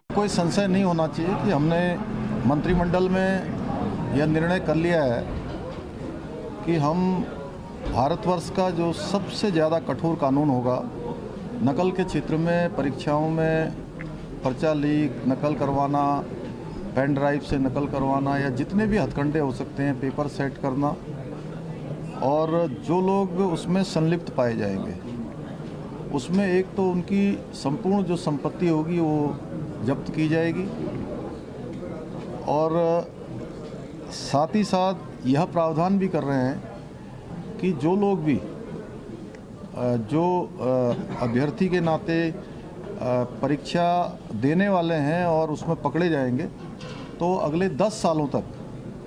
कोई संशय नहीं होना चाहिए कि हमने मंत्रिमंडल में यह निर्णय कर लिया है कि हम भारतवर्ष का जो सबसे ज़्यादा कठोर कानून होगा नकल के क्षेत्र में, परीक्षाओं में पर्चा लीक, नकल करवाना, पेन ड्राइव से नकल करवाना या जितने भी हथकंडे हो सकते हैं, पेपर सेट करना, और जो लोग उसमें संलिप्त पाए जाएंगे उसमें एक तो उनकी संपूर्ण जो संपत्ति होगी वो जब्त की जाएगी, और साथ ही साथ यह प्रावधान भी कर रहे हैं कि जो लोग भी जो अभ्यर्थी के नाते परीक्षा देने वाले हैं और उसमें पकड़े जाएंगे तो अगले 10 सालों तक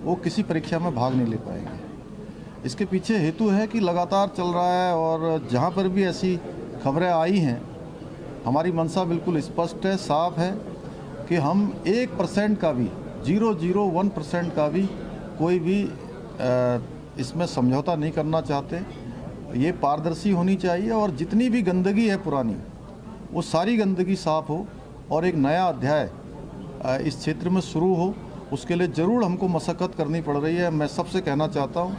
वो किसी परीक्षा में भाग नहीं ले पाएंगे। इसके पीछे हेतु है कि लगातार चल रहा है, और जहाँ पर भी ऐसी खबरें आई हैं हमारी मंशा बिल्कुल स्पष्ट है, साफ है कि हम 1% का भी 0.01% का भी कोई भी इसमें समझौता नहीं करना चाहते। ये पारदर्शी होनी चाहिए और जितनी भी गंदगी है पुरानी वो सारी गंदगी साफ हो और एक नया अध्याय इस क्षेत्र में शुरू हो। उसके लिए ज़रूर हमको मशक्क़त करनी पड़ रही है। मैं सबसे कहना चाहता हूँ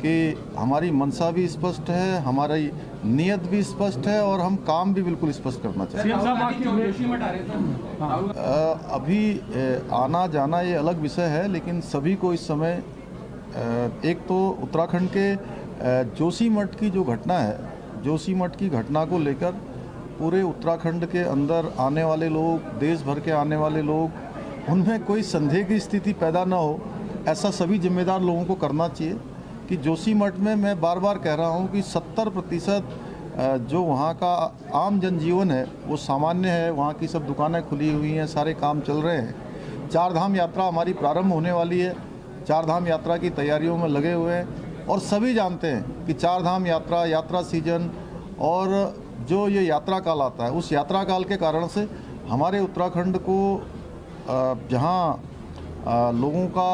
कि हमारी मंशा भी स्पष्ट है, हमारी नीयत भी स्पष्ट है और हम काम भी बिल्कुल स्पष्ट करना चाहते हैं। अभी आना जाना ये अलग विषय है, लेकिन सभी को इस समय एक तो उत्तराखंड के जोशीमठ की जो घटना है, जोशीमठ की घटना को लेकर पूरे उत्तराखंड के अंदर आने वाले लोग, देश भर के आने वाले लोग, उनमें कोई संदेह की स्थिति पैदा ना हो, ऐसा सभी जिम्मेदार लोगों को करना चाहिए कि जोशीमठ में मैं बार बार कह रहा हूँ कि 70% जो वहाँ का आम जनजीवन है वो सामान्य है। वहाँ की सब दुकानें खुली हुई हैं, सारे काम चल रहे हैं। 4 धाम यात्रा हमारी प्रारंभ होने वाली है, 4 धाम यात्रा की तैयारियों में लगे हुए हैं और सभी जानते हैं कि 4 धाम यात्रा सीजन और जो ये यात्रा काल आता है, उस यात्रा काल के कारण से हमारे उत्तराखंड को जहाँ लोगों का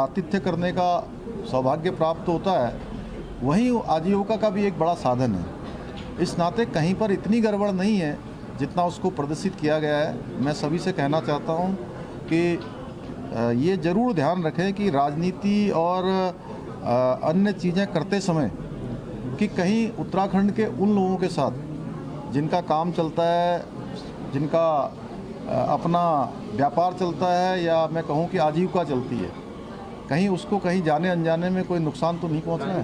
आतिथ्य करने का सौभाग्य प्राप्त होता है, वहीं आजीविका का भी एक बड़ा साधन है। इस नाते कहीं पर इतनी गड़बड़ नहीं है जितना उसको प्रदर्शित किया गया है। मैं सभी से कहना चाहता हूँ कि ये ज़रूर ध्यान रखें कि राजनीति और अन्य चीज़ें करते समय कि कहीं उत्तराखंड के उन लोगों के साथ जिनका काम चलता है, जिनका अपना व्यापार चलता है, या मैं कहूँ कि आजीविका चलती है, कहीं उसको कहीं जाने अनजाने में कोई नुकसान तो नहीं पहुँचना है।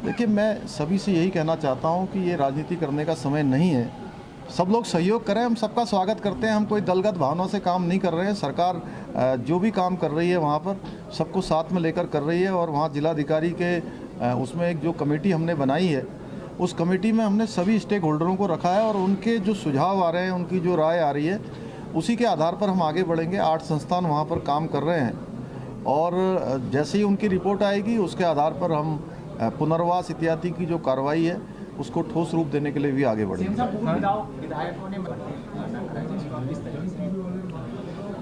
देखिए, मैं सभी से यही कहना चाहता हूँ कि ये राजनीति करने का समय नहीं है। सब लोग सहयोग करें, हम सबका स्वागत करते हैं। हम कोई दलगत भावना से काम नहीं कर रहे हैं। सरकार जो भी काम कर रही है वहाँ पर सबको साथ में लेकर कर रही है, और वहाँ जिलाधिकारी के उसमें एक जो कमेटी हमने बनाई है, उस कमेटी में हमने सभी स्टेक होल्डरों को रखा है और उनके जो सुझाव आ रहे हैं, उनकी जो राय आ रही है, उसी के आधार पर हम आगे बढ़ेंगे। 8 संस्थान वहाँ पर काम कर रहे हैं और जैसे ही उनकी रिपोर्ट आएगी उसके आधार पर हम पुनर्वास इत्यादि की जो कार्रवाई है उसको ठोस रूप देने के लिए भी आगे बढ़ेंगे।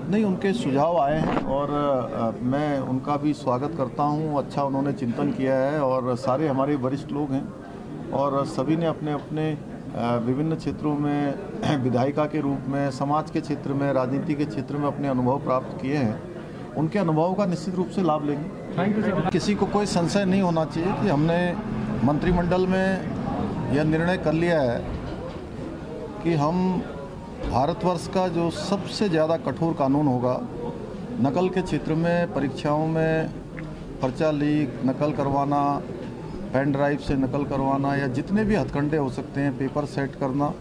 नहीं, उनके सुझाव आए हैं और मैं उनका भी स्वागत करता हूं। अच्छा, उन्होंने चिंतन किया है और सारे हमारे वरिष्ठ लोग हैं और सभी ने अपने अपने विभिन्न क्षेत्रों में विधायिका के रूप में, समाज के क्षेत्र में, राजनीति के क्षेत्र में अपने अनुभव प्राप्त किए हैं। उनके अनुभवों का निश्चित रूप से लाभ लेंगे। किसी को कोई संशय नहीं होना चाहिए कि हमने मंत्रिमंडल में यह निर्णय कर लिया है कि हम भारतवर्ष का जो सबसे ज़्यादा कठोर कानून होगा नकल के क्षेत्र में, परीक्षाओं में पर्चा लीक, नकल करवाना, पेन ड्राइव से नकल करवाना या जितने भी हथकंडे हो सकते हैं, पेपर सेट करना,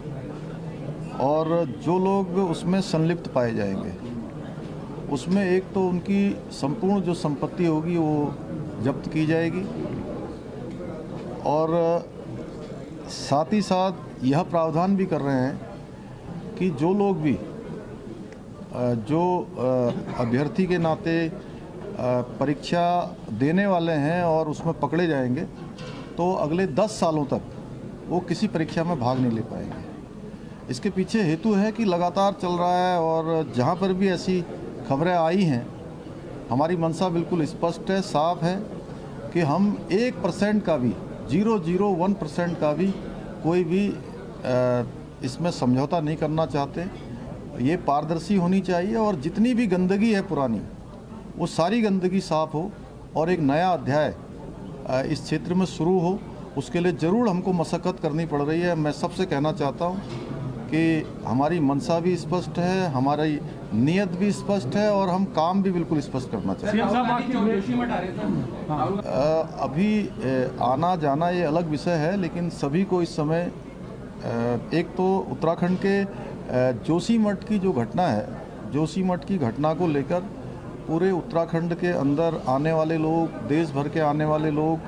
और जो लोग उसमें संलिप्त पाए जाएंगे उसमें एक तो उनकी संपूर्ण जो संपत्ति होगी वो जब्त की जाएगी, और साथ ही साथ यह प्रावधान भी कर रहे हैं कि जो लोग भी जो अभ्यर्थी के नाते परीक्षा देने वाले हैं और उसमें पकड़े जाएंगे तो अगले 10 सालों तक वो किसी परीक्षा में भाग नहीं ले पाएंगे। इसके पीछे हेतु है कि लगातार चल रहा है, और जहाँ पर भी ऐसी खबरें आई हैं हमारी मंशा बिल्कुल स्पष्ट है, साफ है कि हम 1% का भी 0.01% का भी कोई भी इसमें समझौता नहीं करना चाहते। ये पारदर्शी होनी चाहिए और जितनी भी गंदगी है पुरानी, वो सारी गंदगी साफ हो और एक नया अध्याय इस क्षेत्र में शुरू हो। उसके लिए ज़रूर हमको मशक्क़त करनी पड़ रही है। मैं सबसे कहना चाहता हूँ कि हमारी मंशा भी स्पष्ट है, हमारी नीयत भी स्पष्ट है और हम काम भी बिल्कुल स्पष्ट करना चाहते हैं। अभी आना जाना ये अलग विषय है, लेकिन सभी को इस समय एक तो उत्तराखंड के जोशीमठ की जो घटना है, जोशीमठ की घटना को लेकर पूरे उत्तराखंड के अंदर आने वाले लोग, देश भर के आने वाले लोग,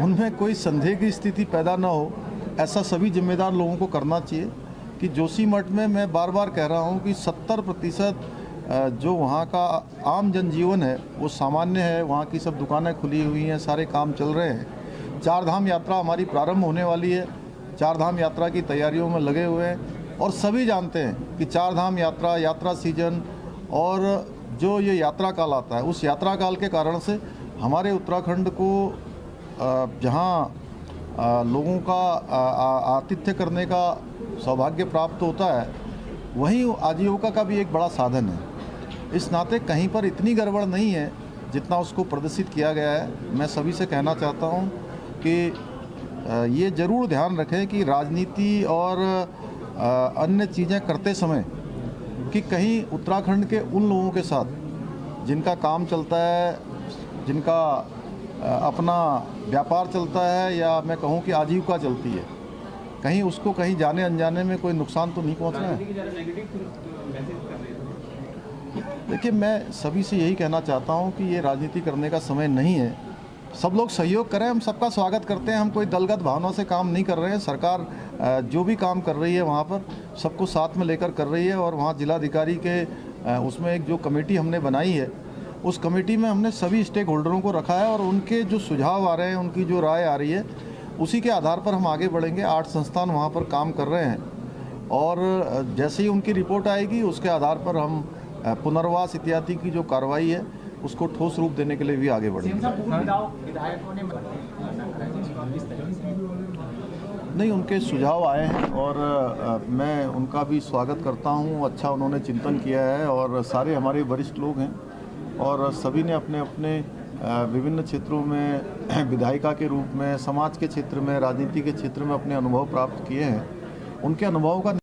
उनमें कोई संदेह की स्थिति पैदा ना हो, ऐसा सभी जिम्मेदार लोगों को करना चाहिए। कि जोशीमठ में मैं बार बार कह रहा हूँ कि 70% जो वहाँ का आम जनजीवन है वो सामान्य है। वहाँ की सब दुकानें खुली हुई हैं, सारे काम चल रहे हैं। चार धाम यात्रा हमारी प्रारंभ होने वाली है, चार धाम यात्रा की तैयारियों में लगे हुए हैं और सभी जानते हैं कि चार धाम यात्रा, यात्रा सीजन और जो ये यात्रा काल आता है, उस यात्रा काल के कारण से हमारे उत्तराखंड को जहाँ लोगों का आतिथ्य करने का सौभाग्य प्राप्त होता है, वहीं आजीविका का भी एक बड़ा साधन है। इस नाते कहीं पर इतनी गड़बड़ नहीं है जितना उसको प्रदर्शित किया गया है। मैं सभी से कहना चाहता हूं कि ये ज़रूर ध्यान रखें कि राजनीति और अन्य चीज़ें करते समय कि कहीं उत्तराखंड के उन लोगों के साथ जिनका काम चलता है, जिनका अपना व्यापार चलता है या मैं कहूं कि आजीविका चलती है, कहीं उसको कहीं जाने अनजाने में कोई नुकसान तो नहीं पहुंचना है। देखिए, मैं सभी से यही कहना चाहता हूं कि ये राजनीति करने का समय नहीं है। सब लोग सहयोग करें, हम सबका स्वागत करते हैं। हम कोई दलगत भावना से काम नहीं कर रहे हैं। सरकार जो भी काम कर रही है वहाँ पर सबको साथ में लेकर कर रही है और वहाँ जिलाधिकारी के उसमें एक जो कमेटी हमने बनाई है, उस कमेटी में हमने सभी स्टेक होल्डरों को रखा है और उनके जो सुझाव आ रहे हैं, उनकी जो राय आ रही है, उसी के आधार पर हम आगे बढ़ेंगे। 8 संस्थान वहाँ पर काम कर रहे हैं और जैसे ही उनकी रिपोर्ट आएगी उसके आधार पर हम पुनर्वास इत्यादि की जो कार्रवाई है उसको ठोस रूप देने के लिए भी आगे बढ़ेंगे। नहीं, उनके सुझाव आए हैं और मैं उनका भी स्वागत करता हूं। अच्छा उन्होंने चिंतन किया है और सारे हमारे वरिष्ठ लोग हैं और सभी ने अपने अपने विभिन्न क्षेत्रों में विधायिका के रूप में, समाज के क्षेत्र में, राजनीति के क्षेत्र में अपने अनुभव प्राप्त किए हैं। उनके अनुभवों का